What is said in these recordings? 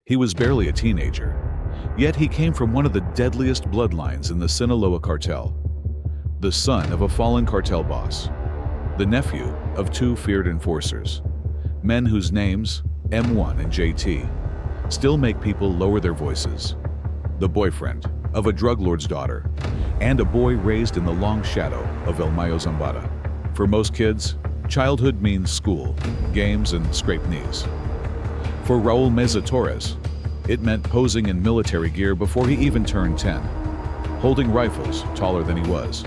He was barely a teenager, yet he came from one of the deadliest bloodlines in the Sinaloa Cartel. The son of a fallen cartel boss, the nephew of two feared enforcers, men whose names, M1 and JT, still make people lower their voices. The boyfriend of a drug lord's daughter, and a boy raised in the long shadow of Mayo Zambada. For most kids, childhood means school, games, and scraped knees. For Raúl Meza Torres, it meant posing in military gear before he even turned 10, holding rifles taller than he was,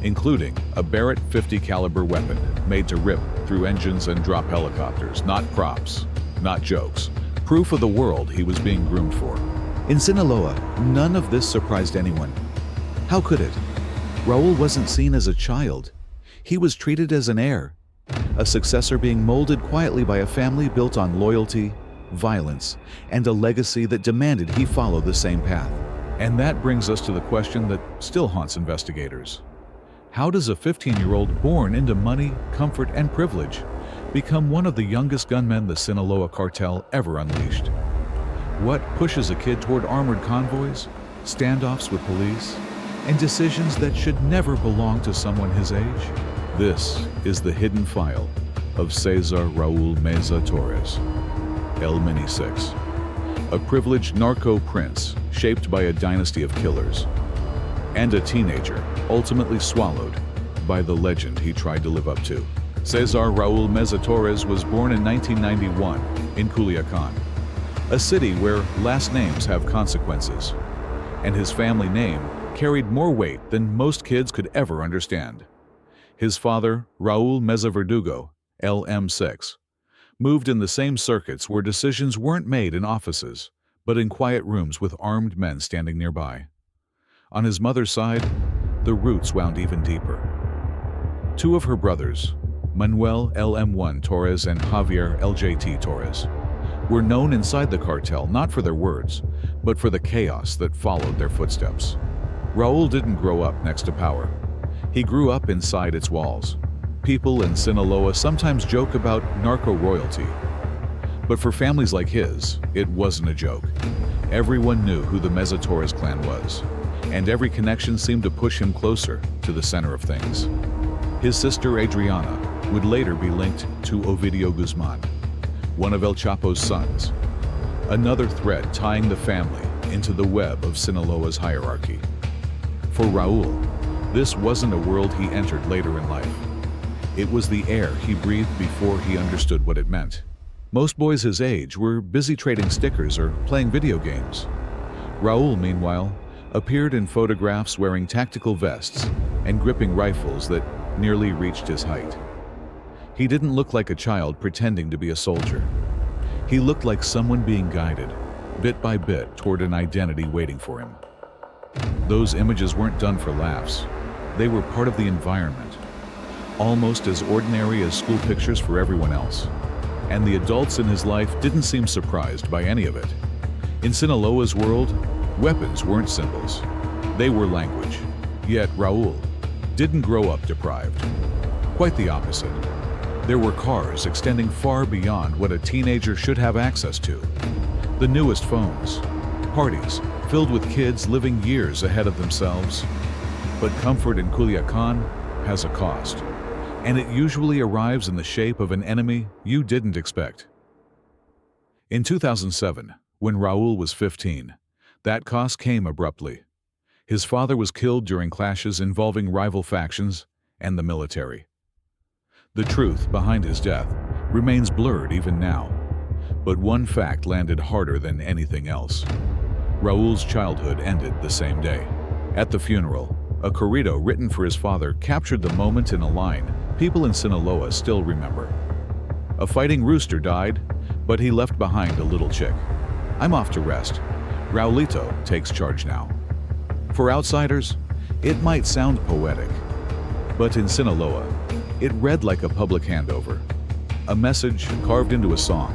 including a Barrett .50 caliber weapon made to rip through engines and drop helicopters. Not props, not jokes, proof of the world he was being groomed for. In Sinaloa, none of this surprised anyone. How could it? Raúl wasn't seen as a child. He was treated as an heir, a successor being molded quietly by a family built on loyalty, violence, and a legacy that demanded he follow the same path. And that brings us to the question that still haunts investigators. How does a 15-year-old born into money, comfort, and privilege become one of the youngest gunmen the Sinaloa Cartel ever unleashed? What pushes a kid toward armored convoys, standoffs with police, and decisions that should never belong to someone his age? This is the hidden file of César Raúl Meza Torres, El Mini 6, a privileged narco prince shaped by a dynasty of killers, and a teenager ultimately swallowed by the legend he tried to live up to. César Raúl Meza Torres was born in 1991 in Culiacán, a city where last names have consequences, and his family name carried more weight than most kids could ever understand. His father, Raúl Meza Verdugo, LM6, moved in the same circuits where decisions weren't made in offices, but in quiet rooms with armed men standing nearby. On his mother's side, the roots wound even deeper. Two of her brothers, Manuel LM1 Torres and Javier LJT Torres, were known inside the cartel not for their words, but for the chaos that followed their footsteps. Raúl didn't grow up next to power. He grew up inside its walls. People in Sinaloa sometimes joke about narco royalty, but for families like his, it wasn't a joke. Everyone knew who the Meza Torres clan was, and every connection seemed to push him closer to the center of things. His sister Adriana would later be linked to Ovidio Guzman, one of El Chapo's sons, another thread tying the family into the web of Sinaloa's hierarchy. For Raúl, this wasn't a world he entered later in life. It was the air he breathed before he understood what it meant. Most boys his age were busy trading stickers or playing video games. Raúl, meanwhile, appeared in photographs wearing tactical vests and gripping rifles that nearly reached his height. He didn't look like a child pretending to be a soldier. He looked like someone being guided, bit by bit, toward an identity waiting for him. Those images weren't done for laughs. They were part of the environment, almost as ordinary as school pictures for everyone else. And the adults in his life didn't seem surprised by any of it. In Sinaloa's world, weapons weren't symbols. They were language. Yet Raúl didn't grow up deprived. Quite the opposite. There were cars extending far beyond what a teenager should have access to. The newest phones, parties filled with kids living years ahead of themselves. But comfort in Culiacán has a cost, and it usually arrives in the shape of an enemy you didn't expect. In 2007, when Raúl was 15, that cost came abruptly. His father was killed during clashes involving rival factions and the military. The truth behind his death remains blurred even now, but one fact landed harder than anything else. Raúl's childhood ended the same day. At the funeral, a corrido written for his father captured the moment in a line people in Sinaloa still remember. A fighting rooster died, but he left behind a little chick. I'm off to rest. Raulito takes charge now. For outsiders, it might sound poetic, but in Sinaloa, it read like a public handover, a message carved into a song.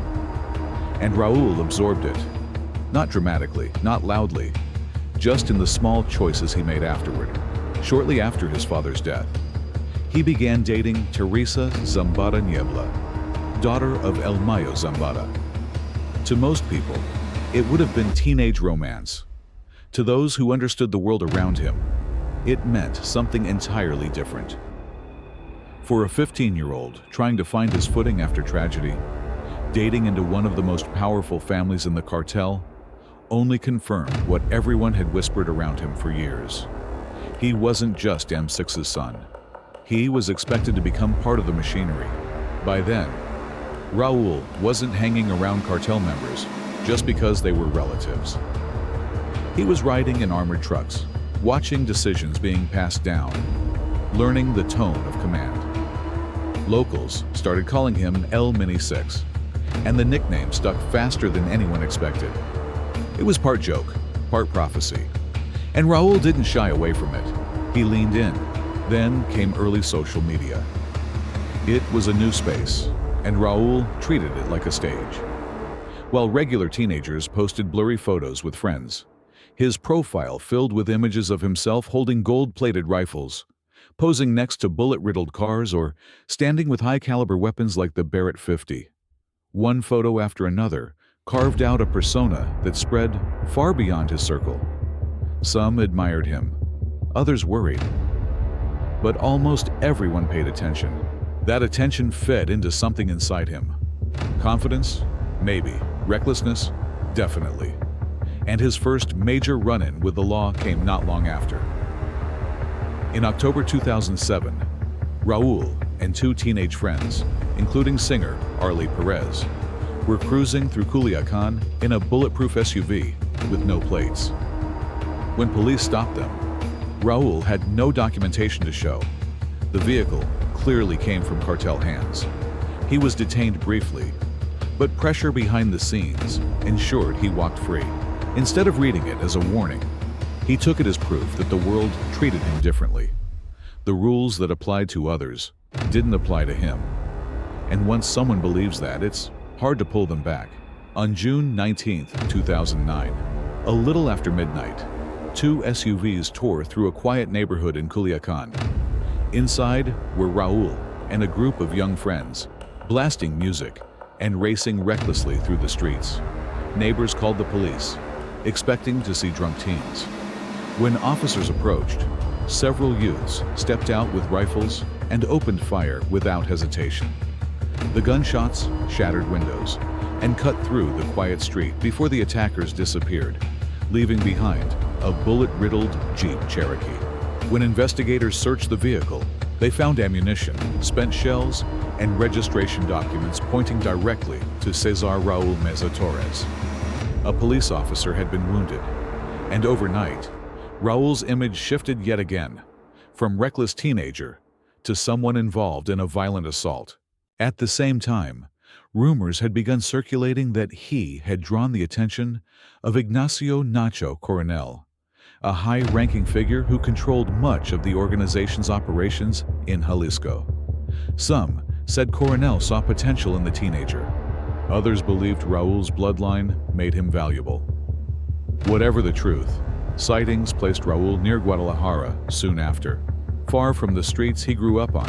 And Raúl absorbed it, not dramatically, not loudly, just in the small choices he made afterward. Shortly after his father's death, he began dating Teresa Zambada Niebla, daughter of El Mayo Zambada. To most people, It would have been teenage romance. To those who understood the world around him, it meant something entirely different. For a 15-year-old trying to find his footing after tragedy, dating into one of the most powerful families in the cartel only confirmed what everyone had whispered around him for years. He wasn't just M6's son. He was expected to become part of the machinery. By then, Raúl wasn't hanging around cartel members just because they were relatives. He was riding in armored trucks, watching decisions being passed down, learning the tone of command. Locals started calling him El Mini 6, and the nickname stuck faster than anyone expected. It was part joke, part prophecy, and Raúl didn't shy away from it. He leaned in. Then came early social media. It was a new space, and Raúl treated it like a stage. While regular teenagers posted blurry photos with friends, his profile filled with images of himself holding gold-plated rifles, posing next to bullet-riddled cars, or standing with high-caliber weapons like the Barrett 50. One photo after another carved out a persona that spread far beyond his circle. Some admired him, others worried. But almost everyone paid attention. That attention fed into something inside him. Confidence? Maybe. Recklessness? Definitely. And his first major run-in with the law came not long after. In October 2007, Raúl and two teenage friends, including singer Arlie Perez, were cruising through Culiacan in a bulletproof SUV with no plates. When police stopped them, Raúl had no documentation to show. The vehicle clearly came from cartel hands. He was detained briefly, but pressure behind the scenes ensured he walked free. Instead of reading it as a warning, he took it as proof that the world treated him differently. The rules that applied to others didn't apply to him. And once someone believes that, it's hard to pull them back. On June 19, 2009, a little after midnight, two SUVs tore through a quiet neighborhood in Culiacan. Inside were Raúl and a group of young friends, blasting music and racing recklessly through the streets. Neighbors called the police, expecting to see drunk teens. When officers approached, several youths stepped out with rifles and opened fire without hesitation. The gunshots shattered windows and cut through the quiet street before the attackers disappeared, leaving behind a bullet-riddled Jeep Cherokee. When investigators searched the vehicle, they found ammunition, spent shells, and registration documents pointing directly to César Raúl Meza Torres. A police officer had been wounded, and overnight, Raúl's image shifted yet again, from reckless teenager to someone involved in a violent assault. At the same time, rumors had begun circulating that he had drawn the attention of Ignacio Nacho Coronel, a high-ranking figure who controlled much of the organization's operations in Jalisco. Some said Coronel saw potential in the teenager. Others believed Raúl's bloodline made him valuable. Whatever the truth, sightings placed Raúl near Guadalajara soon after, far from the streets he grew up on,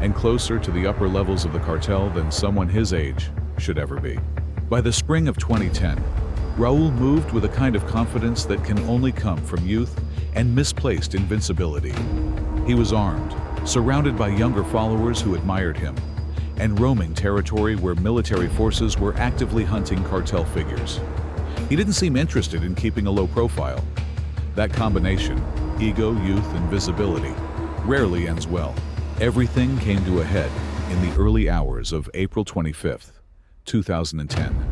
and closer to the upper levels of the cartel than someone his age should ever be. By the spring of 2010, Raúl moved with a kind of confidence that can only come from youth and misplaced invincibility. He was armed, surrounded by younger followers who admired him, and roaming territory where military forces were actively hunting cartel figures. He didn't seem interested in keeping a low profile. That combination, ego, youth, and visibility, rarely ends well. Everything came to a head in the early hours of April 25, 2010.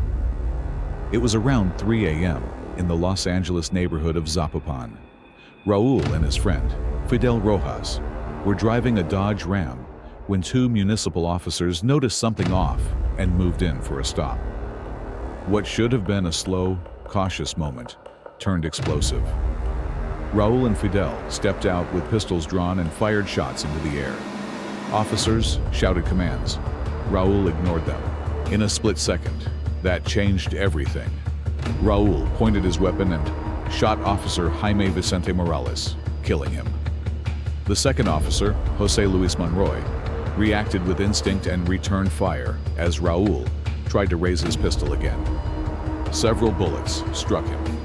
It was around 3 a.m. in the Los Angeles neighborhood of Zapopan. Raúl and his friend, Fidel Rojas, were driving a Dodge Ram when two municipal officers noticed something off and moved in for a stop. What should have been a slow, cautious moment turned explosive. Raúl and Fidel stepped out with pistols drawn and fired shots into the air. Officers shouted commands. Raúl ignored them. In a split second, that changed everything. Raúl pointed his weapon and shot Officer Jaime Vicente Morales, killing him. The second officer, José Luis Monroy, reacted with instinct and returned fire as Raúl tried to raise his pistol again. Several bullets struck him.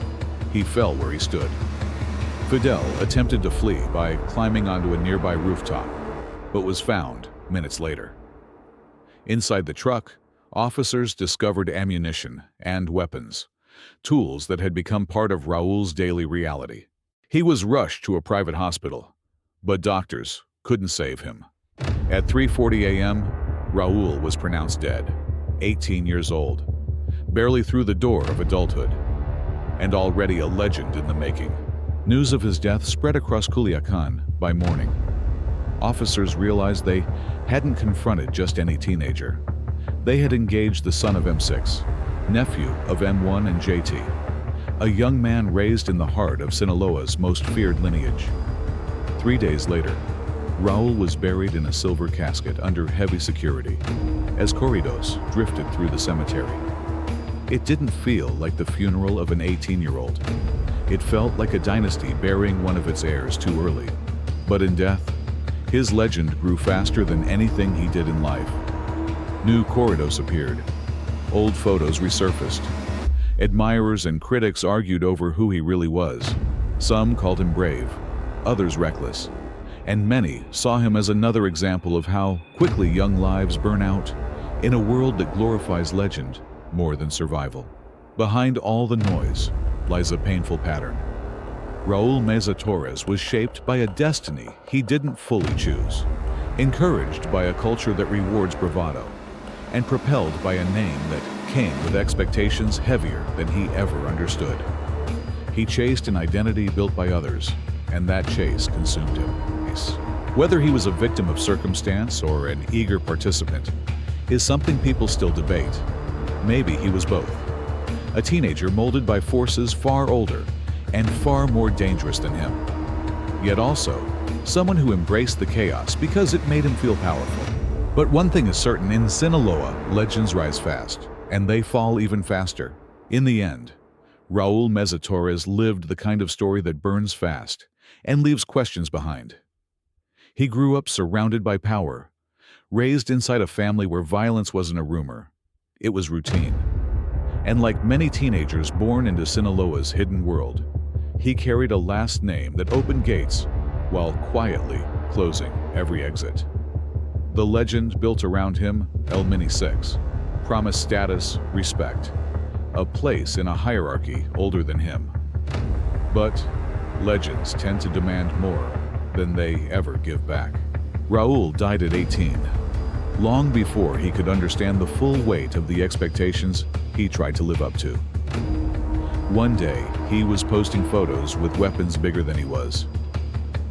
He fell where he stood. Fidel attempted to flee by climbing onto a nearby rooftop, but was found minutes later. Inside the truck, officers discovered ammunition and weapons, tools that had become part of Raúl's daily reality. He was rushed to a private hospital, but doctors couldn't save him. At 3:40 a.m., Raúl was pronounced dead, 18 years old, barely through the door of adulthood, and already a legend in the making. News of his death spread across Culiacán by morning. Officers realized they hadn't confronted just any teenager. They had engaged the son of M6, nephew of M1 and JT, a young man raised in the heart of Sinaloa's most feared lineage. 3 days later, Raúl was buried in a silver casket under heavy security as corridos drifted through the cemetery. It didn't feel like the funeral of an 18-year-old. It felt like a dynasty burying one of its heirs too early. But in death, his legend grew faster than anything he did in life. New corridos appeared. Old photos resurfaced. Admirers and critics argued over who he really was. Some called him brave, others reckless, and many saw him as another example of how quickly young lives burn out in a world that glorifies legend more than survival. Behind all the noise lies a painful pattern. Raúl Meza Torres was shaped by a destiny he didn't fully choose, encouraged by a culture that rewards bravado, and propelled by a name that came with expectations heavier than he ever understood. He chased an identity built by others, and that chase consumed him. Whether he was a victim of circumstance or an eager participant is something people still debate. Maybe he was both. A teenager molded by forces far older and far more dangerous than him. Yet also, someone who embraced the chaos because it made him feel powerful. But one thing is certain, in Sinaloa, legends rise fast, and they fall even faster. In the end, Raúl Meza Torres lived the kind of story that burns fast and leaves questions behind. He grew up surrounded by power, raised inside a family where violence wasn't a rumor. It was routine. And like many teenagers born into Sinaloa's hidden world, he carried a last name that opened gates while quietly closing every exit. The legend built around him, El Mini 6, promised status, respect, a place in a hierarchy older than him. But legends tend to demand more than they ever give back. Raúl died at 18, long before he could understand the full weight of the expectations he tried to live up to. One day, he was posting photos with weapons bigger than he was.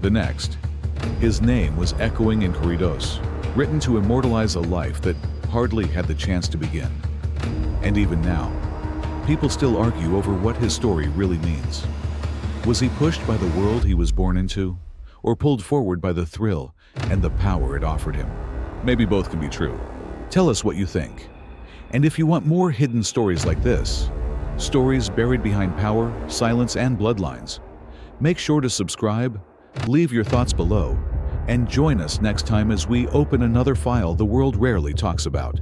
The next, his name was echoing in corridos, written to immortalize a life that hardly had the chance to begin. And even now, people still argue over what his story really means. Was he pushed by the world he was born into, or pulled forward by the thrill and the power it offered him? Maybe both can be true. Tell us what you think. And if you want more hidden stories like this, stories buried behind power, silence, and bloodlines, make sure to subscribe, leave your thoughts below, and join us next time as we open another file the world rarely talks about.